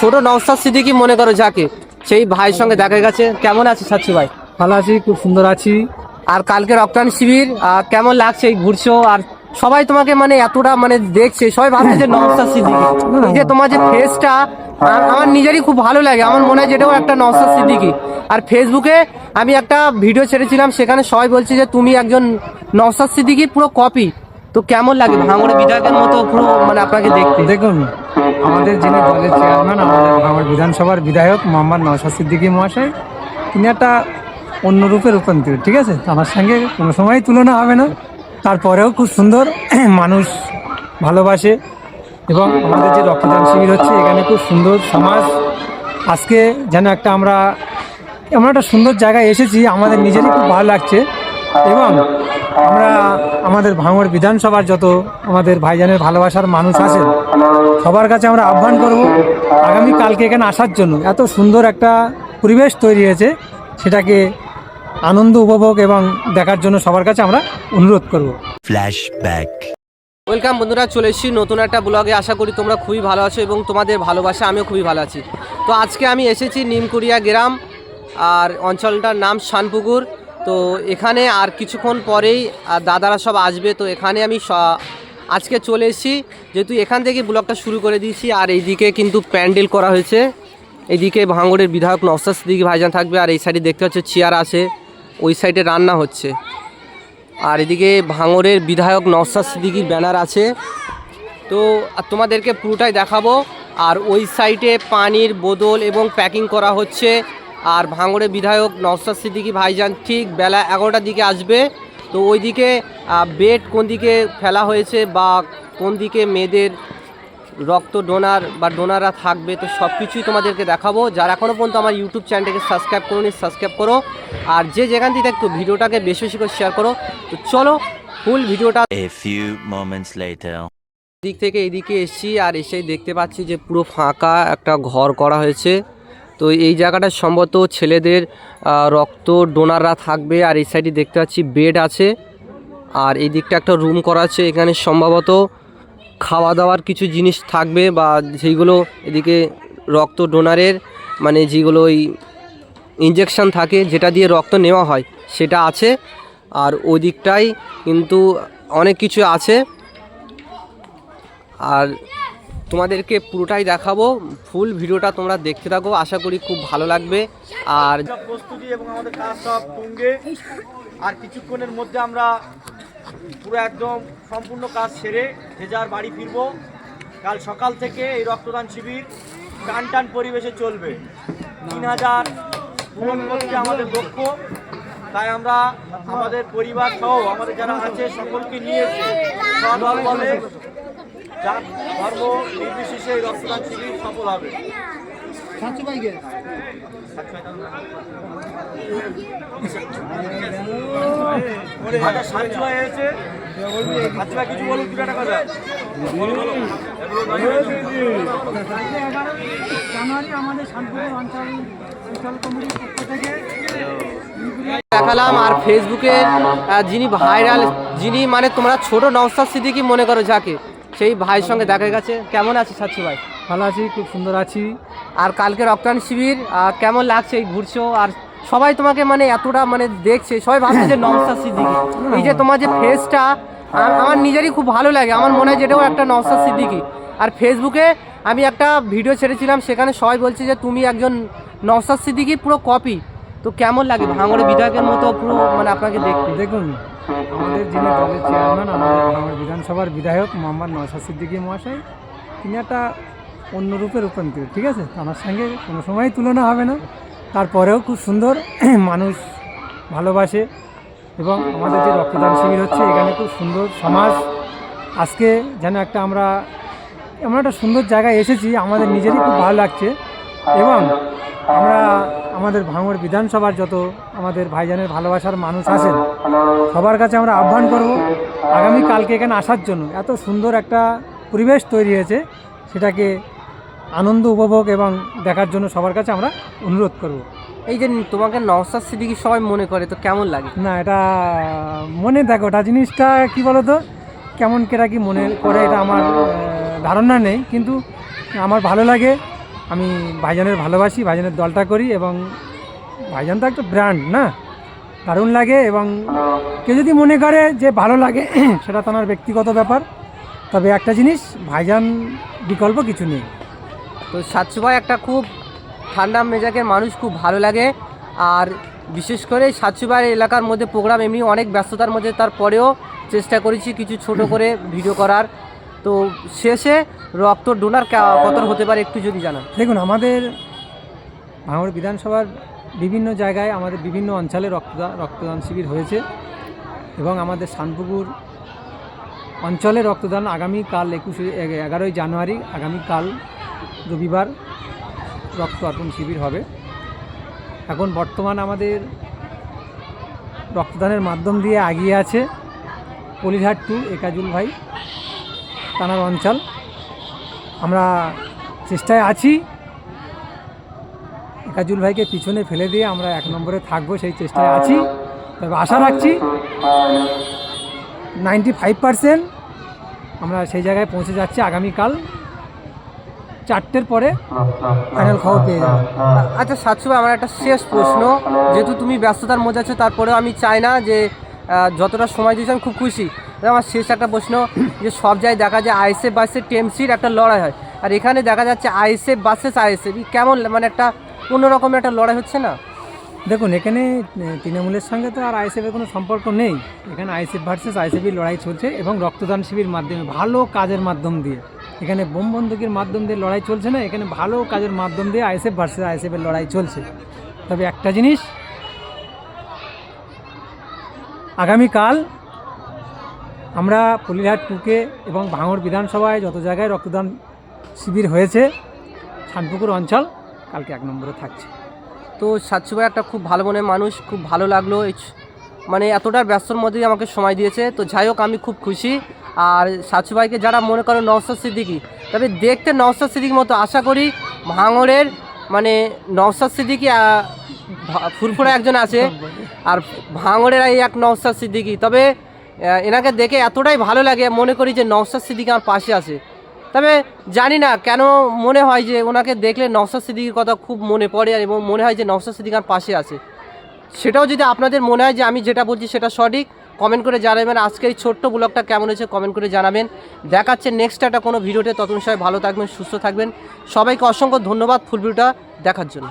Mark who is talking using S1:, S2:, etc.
S1: ছোট নওশাদ সিদ্দিকী মনে করো যাকে, সেই ভাইয়ের সঙ্গে দেখা গেছে। কেমন আছিস সাচ্চু ভাই?
S2: ভালো আছি, খুব সুন্দর আছি।
S1: আর কালকে রক্তদান শিবির কেমন লাগছে? ঘুরছো আর সবাই তোমাকে মানে এতটা মানে দেখছে, সবাই ভাবছে যে নওশাদ সিদ্দিকী। এই যে তোমার যে ফেসটা আমার নিজেরই খুব ভালো লাগে, আমার মনে হয় যেটাও একটা নওশাদ সিদ্দিকী। আর ফেসবুকে আমি একটা ভিডিও ছেড়েছিলাম, সেখানে সবাই বলছে যে তুমি একজন নওশাদ সিদ্দিকীর পুরো কপি। তো কেমন লাগে ভাঙড়ে বিধায়কের মতো পুরো মানে আপনাকে দেখতে?
S2: দেখুন, আমাদের যিনি দলের চেয়ারম্যান, আমাদের ভাঙড় বিধানসভার বিধায়ক মোহাম্মদ নওশাদ সিদ্দিকী মহাশয়, তিনি একটা অন্য রূপে রূপান্তরিত, ঠিক আছে? আমার সঙ্গে কোনো সময়ই তুলনা হবে না। তারপরেও খুব সুন্দর মানুষ ভালোবাসে। এবং আমাদের যে রক্তদান শিবির হচ্ছে, এখানে খুব সুন্দর সমাজ। আজকে যেন আমরা এমন একটা সুন্দর জায়গায় এসেছি, আমাদের নিজেরই খুব ভালো লাগছে। এবং আমরা আমাদের ভাঙড় বিধানসভার যত আমাদের ভাইজানের ভালোবাসার মানুষ আছেন, সবার কাছে আমরা আহ্বান করব আগামী কালকে এখানে আসার জন্য। এত সুন্দর একটা পরিবেশ তৈরি হয়েছে, সেটাকে আনন্দ উপভোগ এবং দেখার জন্য সবার কাছে আমরা অনুরোধ করব।
S3: ফ্ল্যাশব্যাক।
S1: ওয়েলকাম বন্ধুরা, চলে এসেছি নতুন একটা ব্লগে। আশা করি তোমরা খুবই ভালো আছো এবং তোমাদের ভালোবাসা আমিও খুবই ভালো আছি। তো আজকে আমি এসেছি নিমকুড়িয়া গ্রাম, আর অঞ্চলটার নাম শানপুকুর। তো এখানে আর কিছুক্ষণ পরেই দাদারা সব আসবে। তো এখানে আমি আজকে চলে এসেছি, যেহেতু এখান থেকে ব্লগটা শুরু করে দিয়েছি। আর এইদিকে কিন্তু প্যান্ডেল করা হয়েছে। এইদিকে ভাঙড়ের বিধায়ক নওশাদ সিদ্দিকী ভাইজান থাকবে, আর এই সাইডে দেখতে হচ্ছে চেয়ার আছে, ওই সাইডে রান্না হচ্ছে। আর এদিকে ভাঙড়ের বিধায়ক নওশাদ সিদ্দিকীর ব্যানার আছে। তো তোমাদেরকে পুরোটাই দেখাবো। আর ওই সাইডে পানির বোতল এবং প্যাকিং করা হচ্ছে। আর ভাঙড়ের বিধায়ক নওশাদ সিদ্দিকী ভাইজান ঠিক বেলা 11টার দিকে আসবে। তো ওইদিকে বেড কোন দিকে ফেলা হয়েছে বা কোন দিকে মেয়েদের রক্ত ডোনার বা ডোনাররা থাকবে, তো সব কিছুই তোমাদেরকে দেখাবো। যারা এখনও পর্যন্ত আমার ইউটিউব চ্যানেলটাকে সাবস্ক্রাইব করো, সাবস্ক্রাইব করো। আর যে যেখান থেকে দেখতো ভিডিওটাকে বেশি বেশি করে শেয়ার করো। তো চলো ফুল ভিডিওটা।
S3: A few moments later.
S1: দিক থেকে এদিকে এসেছি, আর এসেই দেখতে পাচ্ছি যে পুরো ফাঁকা একটা ঘর করা হয়েছে। তো এই জায়গাটা সম্ভবত ছেলেদের রক্ত ডোনাররা থাকবে। আর এই সাইডে দেখতে পাচ্ছি বেড আছে, আর এই দিকটা একটা রুম করা আছে। এখানে সম্ভবত খাওয়া দাওয়ার কিছু জিনিস থাকবে, বা যেইগুলো এদিকে রক্ত ডোনারের মানে যেগুলো ওই ইঞ্জেকশান থাকে যেটা দিয়ে রক্ত নেওয়া হয় সেটা আছে। আর ওই দিকটাই কিন্তু অনেক কিছু আছে। আর তোমাদেরকে পুরোটাই দেখাবো, ফুল ভিডিওটা তোমরা দেখতে থাকো, আশা করি খুব ভালো লাগবে। আর
S4: প্রস্তুতি এবং আমাদের কাজ সব তুঙ্গে। আর কিছুক্ষণের মধ্যে আমরা পুরো একদম সম্পূর্ণ কাজ সেরে যে যার বাড়ি ফিরবো। কাল সকাল থেকে এই রক্তদান শিবির টান টান পরিবেশে চলবে। 3000 পূরণ করতে আমাদের লক্ষ্য। তাই আমরা আমাদের পরিবার সহ আমাদের যারা আছে সকলকে নিয়েছে সদল বলে যার ধর্ম নির্বিশেষে এই রক্তদান শিবির সফল হবে। আচ্ছা, সাহায্য হয়েছে, আচ্ছা কিছু বলুন, কি একটা কথা
S1: দেখালাম। আর ফেসবুকে যিনি ভাইরাল, যিনি মানে তোমরা ছোট নওশাদ সিদ্দিকী মনে করো যাকে, সেই ভাইয়ের সঙ্গে দেখা গেছে। কেমন আছিস সাচ্চু ভাই?
S2: ভালো আছি, খুব সুন্দর আছি।
S1: আর কালকে রক্তদান শিবির কেমন লাগছে? ঘুরছো আর সবাই তোমাকে মানে এতটা মানে দেখছে, সবাই ভাবছে যে নওশাদ সিদ্দিকী। এই যে তোমার যে ফেসটা আমার নিজেরই খুব ভালো লাগে, আমার মনে হয় যেটাও একটা নওশাদ সিদ্দিকী। আর ফেসবুকে আমি একটা ভিডিও ছেড়েছিলাম, সেখানে সবাই বলছে যে তুমি একজন নওশাদ সিদ্দিকীর পুরো কপি। তো কেমন লাগে ভাঙড়ে বিধায়কের মতো পুরো মানে আপনাকে দেখতে?
S2: দেখুন, আমাদের যিনি দলের চেয়ারম্যান, আমাদের ভাঙড় বিধানসভার বিধায়ক মোহাম্মদ নওশাদ সিদ্দিকী মহাশয়, তিনি একটা অন্য রূপে রূপান্তরিত, ঠিক আছে? আমার সঙ্গে কোনো সময়ই তুলনা হবে না। তারপরেও খুব সুন্দর মানুষ ভালোবাসে। এবং আমাদের যে রক্তদান শিবির হচ্ছে, এখানে খুব সুন্দর সমাজ। আজকে যেন আমরা এমন একটা সুন্দর জায়গায় এসেছি, আমাদের নিজেরই খুব ভালো লাগছে। এবং আমরা আমাদের ভাঙড় বিধানসভার যত আমাদের ভাইজানের ভালোবাসার মানুষ আছেন, সবার কাছে আমরা আহ্বান করব আগামী কালকে এখানে আসার জন্য। এত সুন্দর একটা পরিবেশ তৈরি হয়েছে, সেটাকে আনন্দ উপভোগ এবং দেখার জন্য সবার কাছে আমরা অনুরোধ করব।
S1: এই যে তোমাকে নওশাদ সিদ্দিকী সবাই মনে করে, তো কেমন লাগে?
S2: না, এটা মনে দেখো, ওটা জিনিসটা কী বলো তো, কেমন কেটা কি মনে করে এটা আমার ধারণা নেই, কিন্তু আমার ভালো লাগে। আমি ভাইজানের ভালোবাসি, ভাইজানের দলটা করি, এবং ভাইজান তো একটা ব্র্যান্ড না, দারুণ লাগে। এবং কেউ যদি মনে করে যে ভালো লাগে সেটা তো আমার ব্যক্তিগত ব্যাপার, তবে একটা জিনিস, ভাইজান বিকল্প কিছু নেই।
S1: তো সাতশো ভাই একটা খুব ঠান্ডা মেজাজের মানুষ, খুব ভালো লাগে। আর বিশেষ করে সাতশো ভাই এলাকার মধ্যে প্রোগ্রাম এমনি অনেক ব্যস্ততার মধ্যে, তারপরেও চেষ্টা করেছি কিছু ছোট করে ভিডিও করার। তো শেষে রক্ত ডোনার কত হতে পারে একটু যদি জানান।
S2: দেখুন, আমাদের ভাঙড় বিধানসভার বিভিন্ন জায়গায়, আমাদের বিভিন্ন অঞ্চলে রক্তদান শিবির হয়েছে, এবং আমাদের শানপুকুর অঞ্চলে রক্তদান আগামীকাল 11ই জানুয়ারি, আগামীকাল রবিবার রক্ত অর্পণ শিবির হবে। এখন বর্তমান আমাদের রক্তদানের মাধ্যম দিয়ে এগিয়ে আছে পলিরহাট 2 একাজুল ভাই, তানার অঞ্চল। আমরা চেষ্টায় আছি একাজুল ভাইকে পিছনে ফেলে দিয়ে আমরা 1 নম্বরে থাকবো, সেই চেষ্টায় আছি। তবে আশা রাখছি 95% আমরা সেই জায়গায় পৌঁছে যাচ্ছি। আগামীকাল 4টের পরে ফাইনাল খবর পেয়ে যাবো।
S1: আচ্ছা সাতশো ভাই, আমার একটা শেষ প্রশ্ন, যেহেতু তুমি ব্যস্ততার মধ্যে আছো, তারপরেও আমি চাই না যে যতটা সময় দিয়েছি আমি খুব খুশি। আমার শেষ একটা প্রশ্ন, যে সব জায়গায় দেখা যায় আইএসএফ ভার্সেস টিএমসির একটা লড়াই হয়, আর এখানে দেখা যাচ্ছে আইএসএফ ভার্সেস আইএসএফ, কেমন মানে একটা অন্যরকমের একটা লড়াই হচ্ছে না?
S2: দেখুন, এখানে তৃণমূলের সঙ্গে তো আর আইএসএফের কোনো সম্পর্ক নেই। এখানে আইএসএফ ভার্সেস আইএসএফের লড়াই চলছে, এবং রক্তদান শিবির মাধ্যমে, ভালো কাজের মাধ্যম দিয়ে। এখানে বোম বন্দুকের মাধ্যম দিয়ে লড়াই চলছে না, এখানে ভালো কাজের মাধ্যম দিয়ে আইএসএফ ভার্সেস আইএসএফের লড়াই চলছে। তবে একটা জিনিস, আগামীকাল আমরা পলিরহাট 2কে এবং ভাঙড় বিধানসভায় যত জায়গায় রক্তদান শিবির হয়েছে, শানপুকুর অঞ্চল কালকে 1 নম্বরে থাকছে।
S1: তো সাতশো ভাই একটা খুব ভালো মনের মানুষ, খুব ভালো লাগলো মানে এতটা ব্যস্তর মধ্যেই আমাকে সময় দিয়েছে। তো যাই হোক, আমি খুব খুশি। আর সাতশো ভাইকে যারা মনে করো নওশাদ সিদ্দিকী, তবে দেখতে নওশাদ সিদ্দিকীর মতো, আশা করি ভাঙড়ের মানে নওশাদ সিদ্দিকী ফুরফুরা একজন আছে, আর ভাঙড়ের এই এক নওশাদ সিদ্দিকী। তবে এনাকে দেখে এতটাই ভালো লাগে, মনে করি যে নওশাদ সিদ্দিকী আমার পাশে আছে। তবে জানি না কেন মনে হয় যে ওনাকে দেখলে নওশাদ সিদ্দিকীর কথা খুব মনে পড়ে, এবং মনে হয় যে নওশাদ সিদ্দিকী আমার পাশে আছে। সেটাও যদি আপনাদের মনে হয় যে আমি যেটা বলছি সেটা সঠিক, কমেন্ট করে জানাবেন। আজকে এই ছোট্ট ব্লগটা কেমন হয়েছে কমেন্ট করে জানাবেন। দেখাচ্ছে নেক্সট একটা কোনো ভিডিওতে, ততক্ষণ সবাই ভালো থাকবেন, সুস্থ থাকবেন। সবাইকে অসংখ্য ধন্যবাদ ফুল ভিডিওটা দেখার জন্য।